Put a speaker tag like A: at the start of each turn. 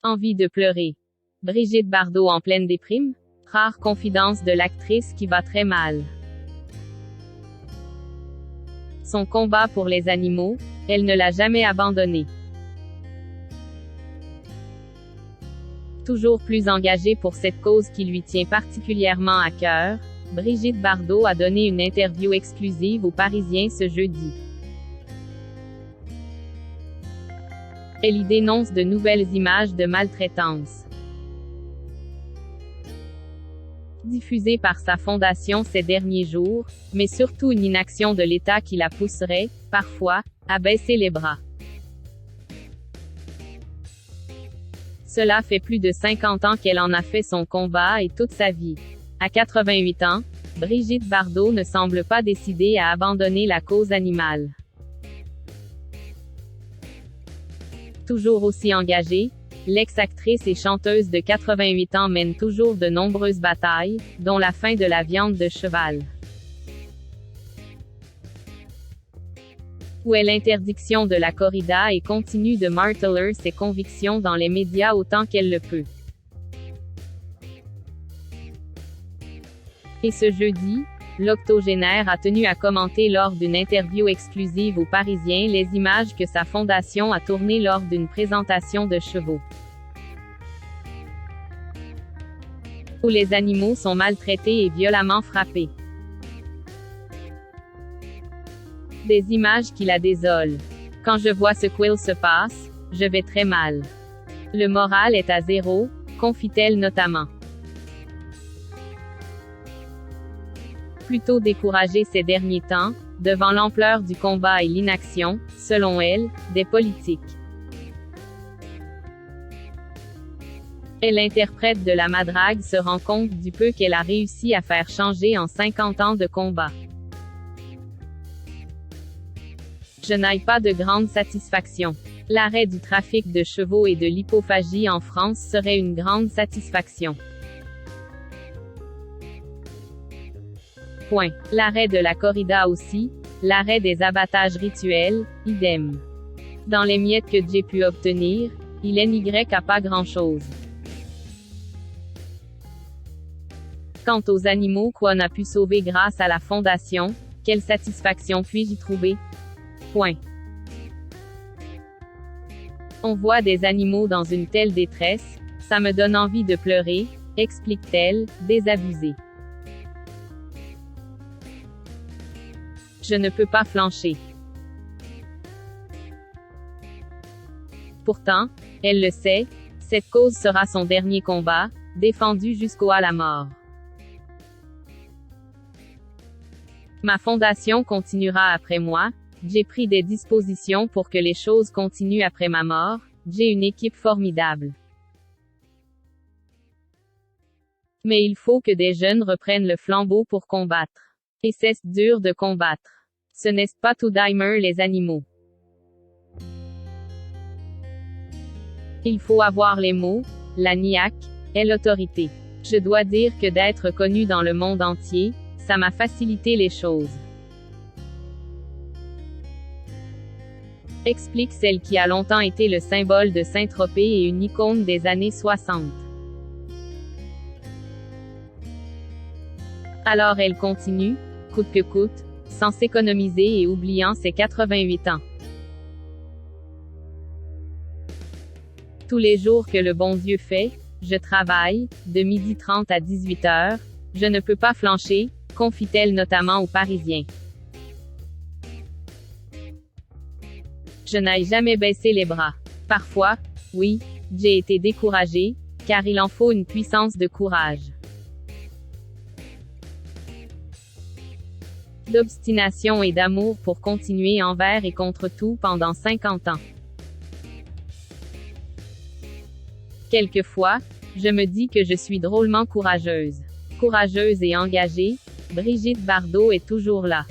A: Envie de pleurer. Brigitte Bardot en pleine déprime? Rare confidence de l'actrice qui va très mal. Son combat pour les animaux, elle ne l'a jamais abandonné. Toujours plus engagée pour cette cause qui lui tient particulièrement à cœur, Brigitte Bardot a donné une interview exclusive aux Parisiens ce jeudi. Elle y dénonce de nouvelles images de maltraitance diffusées par sa fondation ces derniers jours, mais surtout une inaction de l'État qui la pousserait, parfois, à baisser les bras. Cela fait plus de 50 ans qu'elle en a fait son combat et toute sa vie. À 88 ans, Brigitte Bardot ne semble pas décidée à abandonner la cause animale. Toujours aussi engagée, l'ex-actrice et chanteuse de 88 ans mène toujours de nombreuses batailles, dont la fin de la viande de cheval. Où est l'interdiction de la corrida et continue de marteler ses convictions dans les médias autant qu'elle le peut. Et ce jeudi, l'octogénaire a tenu à commenter lors d'une interview exclusive aux Parisiens les images que sa fondation a tournées lors d'une présentation de chevaux, où les animaux sont maltraités et violemment frappés. Des images qui la désolent. Quand je vois ce qu'il se passe, je vais très mal. Le moral est à zéro, confie-t-elle notamment. Plutôt découragée ces derniers temps, devant l'ampleur du combat et l'inaction, selon elle, des politiques. Elle, interprète de la madrague, se rend compte du peu qu'elle a réussi à faire changer en 50 ans de combat. Je n'ai pas de grande satisfaction. L'arrêt du trafic de chevaux et de l'hypophagie en France serait une grande satisfaction. Point. L'arrêt de la corrida aussi, l'arrêt des abattages rituels, idem. Dans les miettes que j'ai pu obtenir, il n'y a pas grand-chose. Quant aux animaux qu'on a pu sauver grâce à la fondation, quelle satisfaction puis-je y trouver? Point. On voit des animaux dans une telle détresse, ça me donne envie de pleurer, explique-t-elle, désabusée. Je ne peux pas flancher. Pourtant, elle le sait, cette cause sera son dernier combat, défendu jusqu'à la mort. Ma fondation continuera après moi, j'ai pris des dispositions pour que les choses continuent après ma mort, j'ai une équipe formidable. Mais il faut que des jeunes reprennent le flambeau pour combattre. Et c'est dur de combattre. Ce n'est pas tout d'aimer les animaux. Il faut avoir les mots, la niaque, et l'autorité. Je dois dire que d'être connue dans le monde entier, ça m'a facilité les choses. Explique celle qui a longtemps été le symbole de Saint-Tropez et une icône des années 60. Alors elle continue, coûte que coûte, sans s'économiser et oubliant ses 88 ans. Tous les jours que le bon Dieu fait, je travaille, de 12h30 à 18h, je ne peux pas flancher, confie-t-elle notamment aux Parisiens. Je n'ai jamais baissé les bras. Parfois, oui, j'ai été découragée, car il en faut une puissance de courage. D'obstination et d'amour pour continuer envers et contre tout pendant 50 ans. Quelquefois, je me dis que je suis drôlement courageuse. Courageuse et engagée, Brigitte Bardot est toujours là.